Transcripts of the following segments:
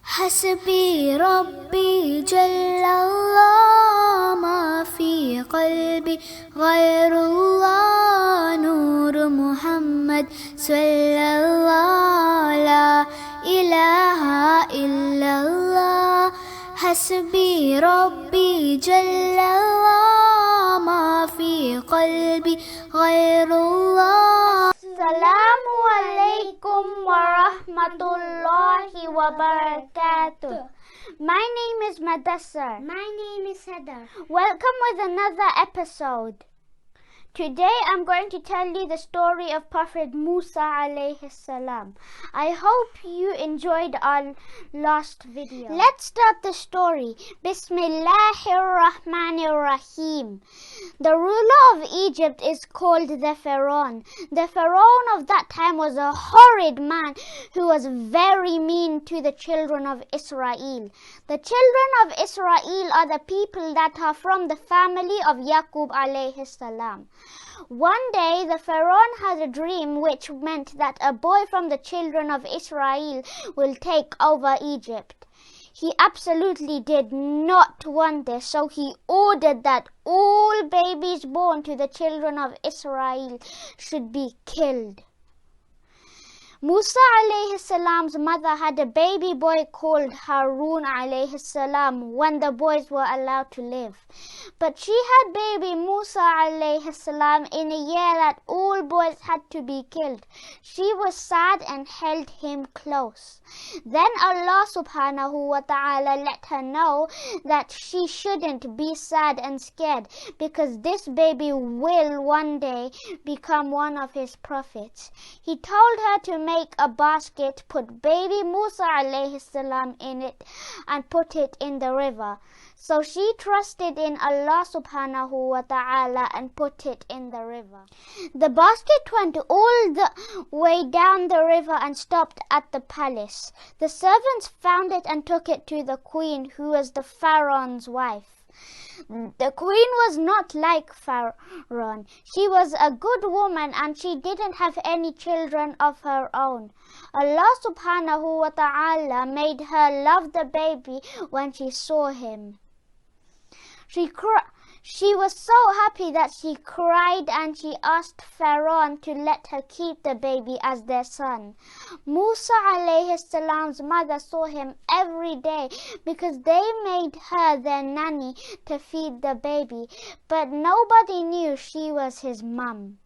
حسبي ربي جل الله ما في قلبي غير الله نور محمد صلى الله لا إله إلا الله حسبي ربي جل الله ما في قلبي غير الله. السلام عليكم ورحمة الله وبركاته. My name is Madassar. My name is Heather. Welcome with another episode. Today I'm going to tell you the story of Prophet Musa alayhi salam. I hope you enjoyed our last video. Let's start the story. Bismillahirrahmanirrahim. The ruler of Egypt is called the Pharaoh. The Pharaoh of that time was a horrid man who was very mean to the children of Israel. The children of Israel are the people that are from the family of Yaqub alayhi salam. One day the Pharaoh had a dream which meant that a boy from the children of Israel will take over Egypt. He absolutely did not want this, so he ordered that all babies born to the children of Israel should be killed. Musa alayhi salam's mother had a baby boy called Harun alayhi salam when the boys were allowed to live. But she had baby Musa alayhi salam in a year that all boys had to be killed. She was sad and held him close. Then Allah subhanahu wa ta'ala let her know that she shouldn't be sad and scared because this baby will one day become one of his prophets. He told her to make a basket, put baby Musa alayhi salam in it and put it in the river. So she trusted in Allah subhanahu wa ta'ala and put it in the river. The basket went all the way down the river and stopped at the palace. The servants found it and took it to the queen, who was the Pharaoh's wife. The queen was not like Pharaoh. She was a good woman and she didn't have any children of her own. Allah subhanahu wa ta'ala made her love the baby when she saw him. She was so happy that she cried and she asked Pharaoh to let her keep the baby as their son. Musa alayhi salam's mother saw him every day because they made her their nanny to feed the baby, but nobody knew she was his mum.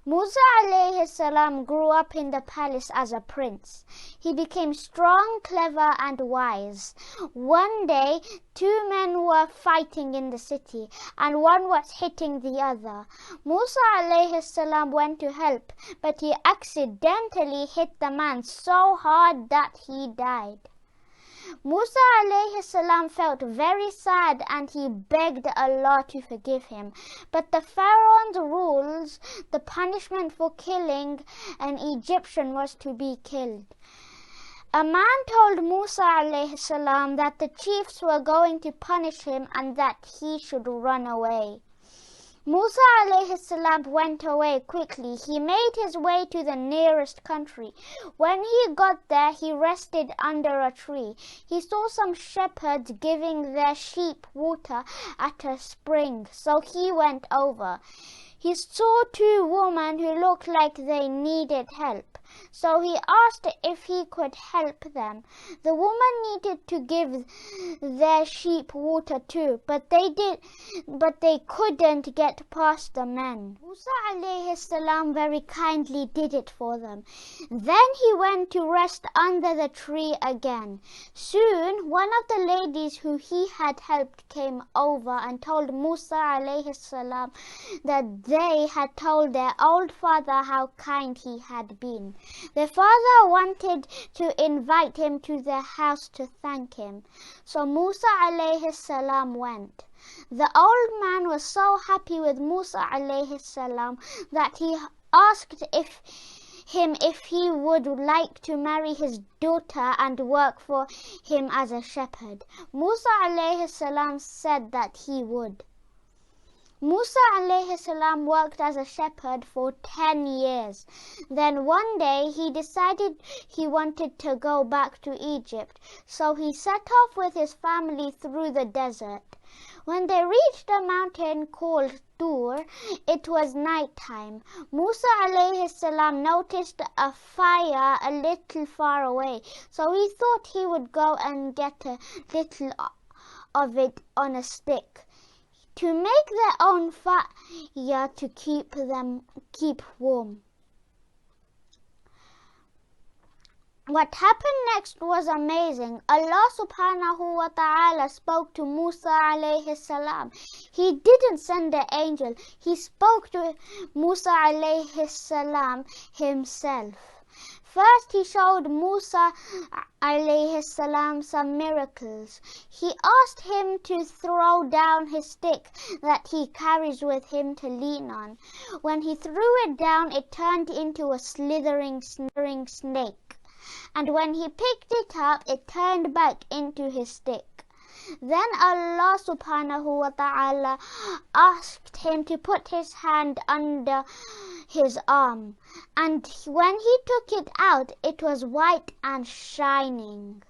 Musa alayhi salam grew up in the palace as a prince. He became strong, clever and wise. One day, two men were fighting in the city and one was hitting the other. Musa alayhi salam went to help, but he accidentally hit the man so hard that he died. Musa alayhi salam felt very sad and he begged Allah to forgive him. But the Pharaoh's rules, the punishment for killing an Egyptian was to be killed. A man told Musa alayhi salam that the chiefs were going to punish him and that he should run away. Musa alayhi salam went away quickly. He made his way to the nearest country. When he got there, he rested under a tree. He saw some shepherds giving their sheep water at a spring, so he went over. He saw two women who looked like they needed help, so he asked if he could help them. The woman needed to give their sheep water too, but they couldn't get past the men. Musa alayhi salam very kindly did it for them. Then he went to rest under the tree again. Soon one of the ladies who he had helped came over and told Musa alayhi salam that they had told their old father how kind he had been. Their father wanted to invite him to their house to thank him. So Musa alayhi salam went. The old man was so happy with Musa alayhi salam that he asked if he would like to marry his daughter and work for him as a shepherd. Musa alayhi salam said that he would. Musa alayhi salam worked as a shepherd for 10 years. Then one day he decided he wanted to go back to Egypt, so he set off with his family through the desert. When they reached a mountain called Tur, it was night time. Musa alayhi salam noticed a fire a little far away, so he thought he would go and get a little of it on a stick to make their own fire to keep warm. What happened next was amazing. Allah subhanahu wa ta'ala spoke to Musa alayhi salam. He didn't send an angel. He spoke to Musa alayhi salam himself. First, he showed Musa alayhi salam some miracles. He asked him to throw down his stick that he carries with him to lean on. When he threw it down, it turned into a slithering snake. And when he picked it up, it turned back into his stick. Then Allah subhanahu wa ta'ala asked him to put his hand under his arm. And when he took it out, it was white and shining.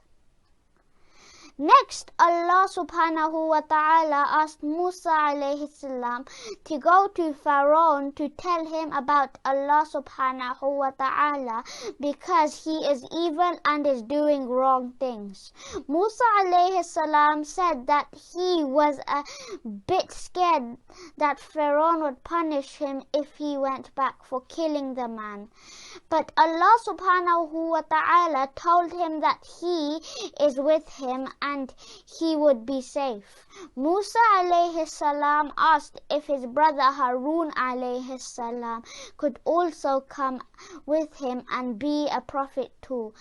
Next, Allah subhanahu wa ta'ala asked Musa alayhi salam to go to Pharaoh to tell him about Allah subhanahu wa ta'ala because he is evil and is doing wrong things. Musa alayhi salam said that he was a bit scared that Pharaoh would punish him if he went back for killing the man. But Allah subhanahu wa ta'ala told him that he is with him and he would be safe. Musa alayhi salam asked if his brother Harun alayhi salam could also come with him and be a prophet too.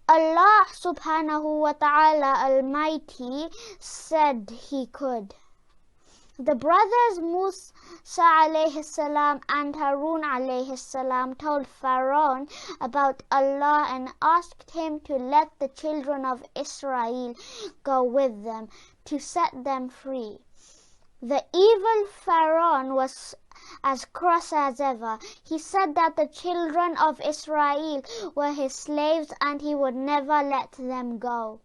Allah subhanahu wa ta'ala Almighty said he could. The brothers Musa alayhi salam and Harun alayhi salam told Pharaoh about Allah and asked him to let the children of Israel go with them to set them free. The evil Pharaoh was as cross as ever. He said that the children of Israel were his slaves and he would never let them go.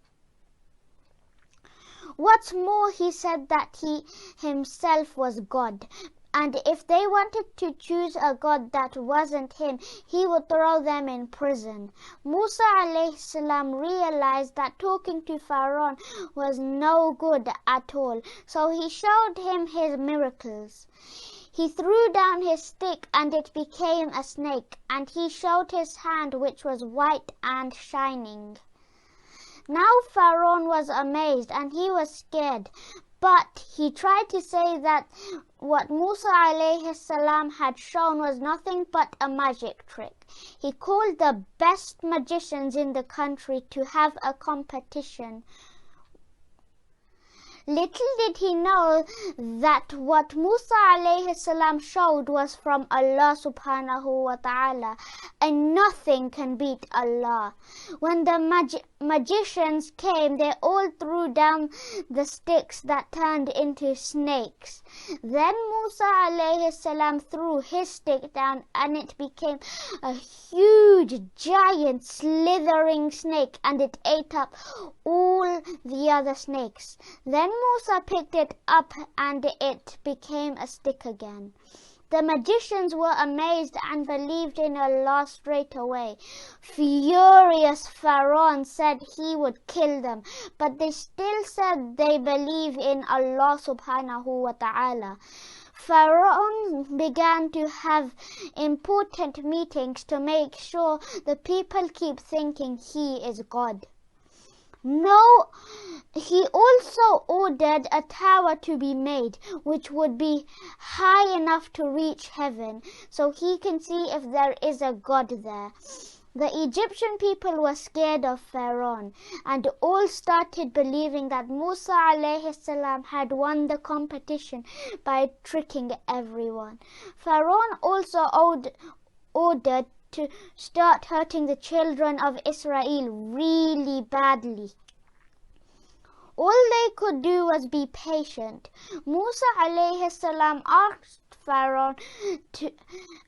What's more, he said that he himself was God, and if they wanted to choose a god that wasn't him, he would throw them in prison. Musa alayhi salam realized that talking to Pharaoh was no good at all, so he showed him his miracles. He threw down his stick and it became a snake, and he showed his hand which was white and shining. Now Pharaoh was amazed and he was scared, but he tried to say that what Musa alayhi salam had shown was nothing but a magic trick. He called the best magicians in the country to have a competition. Little did he know that what Musa alayhi salam showed was from Allah subhanahu wa ta'ala, and nothing can beat Allah. When the magicians came, they all threw down the sticks that turned into snakes. Then Musa alayhi salam threw his stick down and it became a huge, giant, slithering snake, and it ate up all the other snakes. Then Musa picked it up and it became a stick again. The magicians were amazed and believed in Allah straight away. Furious Pharaoh said he would kill them, but they still said they believe in Allah subhanahu wa ta'ala. Pharaoh began to have important meetings to make sure the people keep thinking he is God. No, he also ordered a tower to be made, which would be high enough to reach heaven, so he can see if there is a God there. The Egyptian people were scared of Pharaoh, and all started believing that Musa alayhi salam had won the competition by tricking everyone. Pharaoh also ordered to start hurting the children of Israel really badly. All they could do was be patient. Musa alayhi salam asked Pharaoh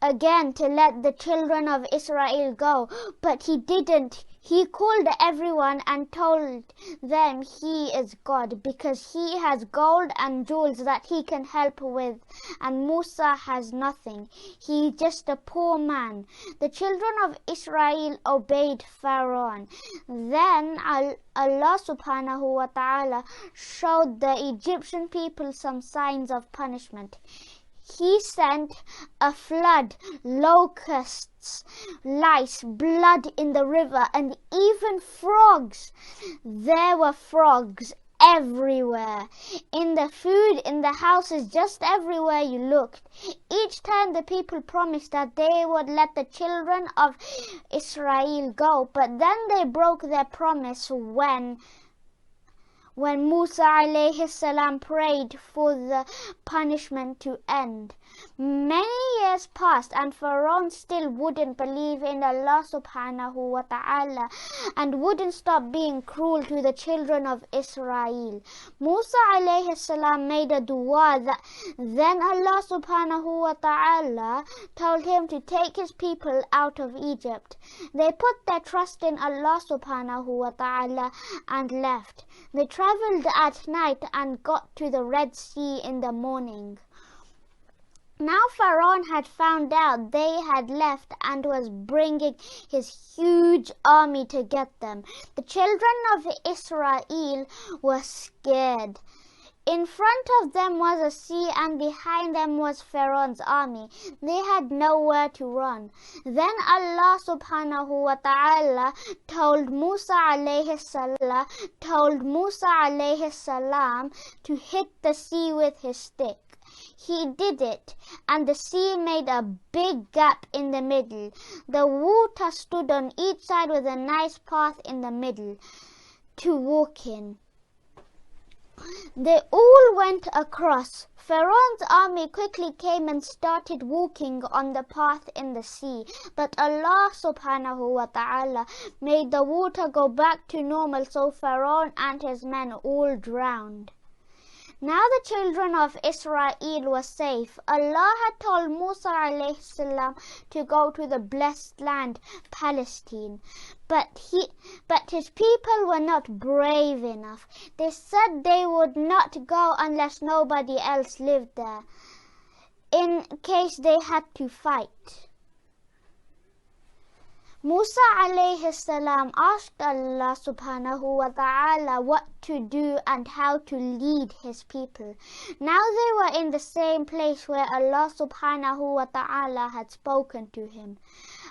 again to let the children of Israel go, but he didn't. He called everyone and told them he is God because he has gold and jewels that he can help with, and Musa has nothing. He's just a poor man. The children of Israel obeyed Pharaoh. Then Allah subhanahu wa ta'ala showed the Egyptian people some signs of punishment. He sent a flood, locusts, lice, blood in the river, and even frogs. There were frogs everywhere, in the food, in the houses, just everywhere you looked. Each time the people promised that they would let the children of Israel go, but then they broke their promise when Musa alayhi salam prayed for the punishment to end. Many years passed and Pharaoh still wouldn't believe in Allah subhanahu wa ta'ala and wouldn't stop being cruel to the children of Israel. Musa alayhi salam made a dua then Allah subhanahu wa ta'ala told him to take his people out of Egypt. They put their trust in Allah subhanahu wa ta'ala and left. They traveled at night and got to the Red Sea in the morning. Now Pharaoh had found out they had left and was bringing his huge army to get them. The children of Israel were scared. In front of them was a sea and behind them was Pharaoh's army. They had nowhere to run. Then Allah subhanahu wa ta'ala told Musa alayhi salam to hit the sea with his stick. He did it, and the sea made a big gap in the middle. The water stood on each side with a nice path in the middle to walk in. They all went across. Pharaoh's army quickly came and started walking on the path in the sea, but Allah subhanahu wa ta'ala made the water go back to normal, so Pharaoh and his men all drowned. Now the children of Israel were safe. Allah had told Musa alayhi salam to go to the blessed land, Palestine. But his people were not brave enough. They said they would not go unless nobody else lived there, in case they had to fight. Musa alayhi salam asked Allah subhanahu wa ta'ala what to do and how to lead his people. Now they were in the same place where Allah subhanahu wa ta'ala had spoken to him.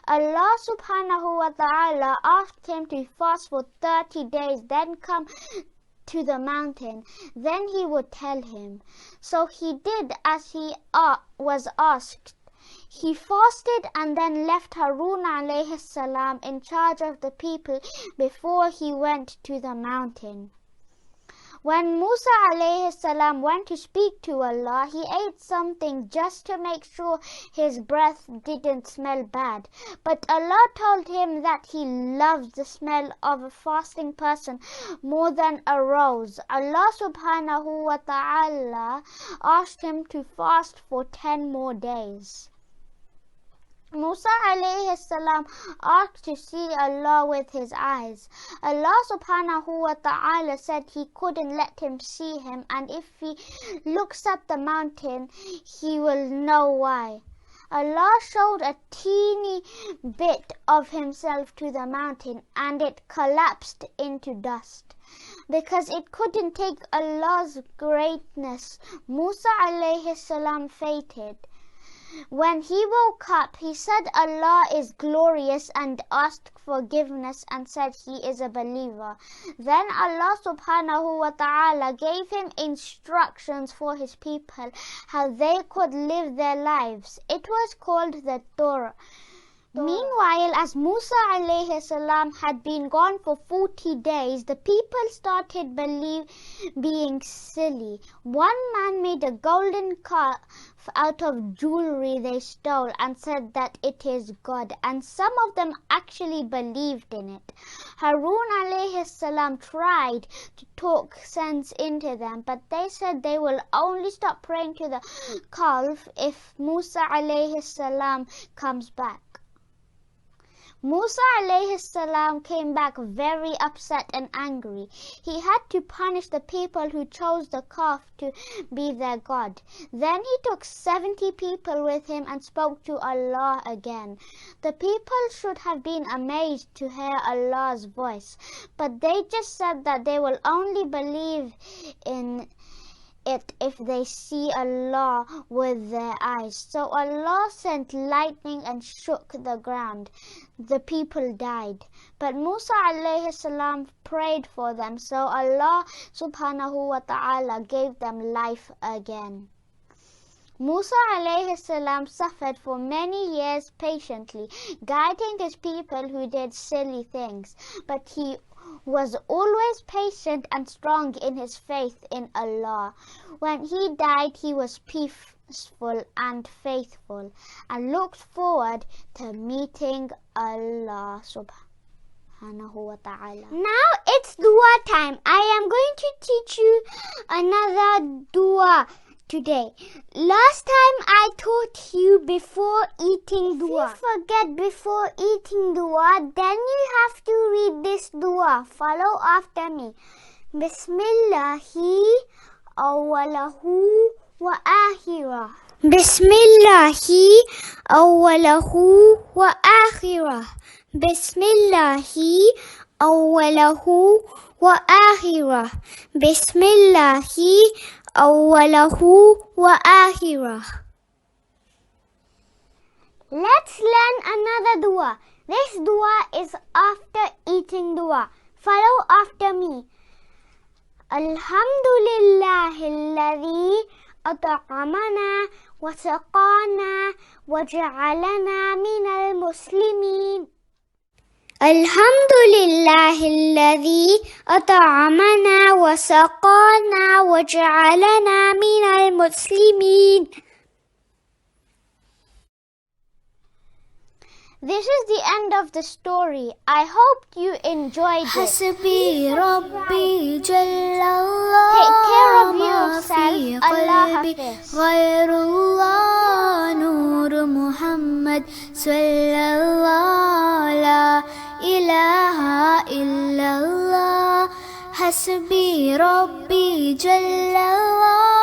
Allah subhanahu wa ta'ala asked him to fast for 30 days, then come to the mountain. Then he would tell him. So he did as he was asked. He fasted and then left Harun alayhi salam in charge of the people before he went to the mountain. When Musa alayhi salam went to speak to Allah, he ate something just to make sure his breath didn't smell bad. But Allah told him that he loves the smell of a fasting person more than a rose. Allah subhanahu wa ta'ala asked him to fast for 10 more days. Musa alayhi salam asked to see Allah with his eyes. Allah subhanahu wa ta'ala said he couldn't let him see him, and if he looks at the mountain, he will know why. Allah showed a teeny bit of himself to the mountain, and it collapsed into dust. Because it couldn't take Allah's greatness, Musa alayhi salam fainted. When he woke up, he said Allah is glorious and asked forgiveness and said he is a believer. Then Allah subhanahu wa ta'ala gave him instructions for his people, how they could live their lives. It was called the Torah. Meanwhile, as Musa alayhi salam had been gone for 40 days, the people started being silly. One man made a golden calf out of jewelry they stole and said that it is God, and some of them actually believed in it. Harun alayhi salam tried to talk sense into them, but they said they will only stop praying to the calf if Musa alayhi salam comes back. Musa alayhi salam came back very upset and angry. He had to punish the people who chose the calf to be their god. Then he took 70 people with him and spoke to Allah again. The people should have been amazed to hear Allah's voice, but they just said that they will only believe in it if they see Allah with their eyes. So Allah sent lightning and shook the ground. The people died. But Musa alayhi salam prayed for them, so Allah subhanahu wa ta'ala gave them life again. Musa alayhi salam suffered for many years patiently, guiding his people who did silly things, but he was always patient and strong in his faith in Allah. When he died, he was peaceful and faithful and looked forward to meeting Allah subhanahu wa ta'ala. Now it's dua time. I am going to teach you another dua today. Last time I taught you before eating dua. If you forget before eating dua, then you have to read this dua. Follow after me. Bismillahi awwalahu wa akhirah. Bismillahi awwalahu wa akhirah. Bismillahi awwalahu wa akhirah. Bismillahi awwalahu wa akhirah. Let's learn another dua. This dua is after eating dua. Follow after me. Alhamdulillahi alladhi at'amana wa saqana wa ja'alana minal muslimin. Alhamdulillahi alladhi at'amana wa saqana wa ja'alana minal muslimin. This is the end of the story. I hope you enjoyed it. Hasbi Rabbi Jallallah. Take care of yourself. Allah Hafiz. Ghayrullah Nur Muhammad Sallallahu La ilaha illallah. Hasbi Rabbi Jallallah.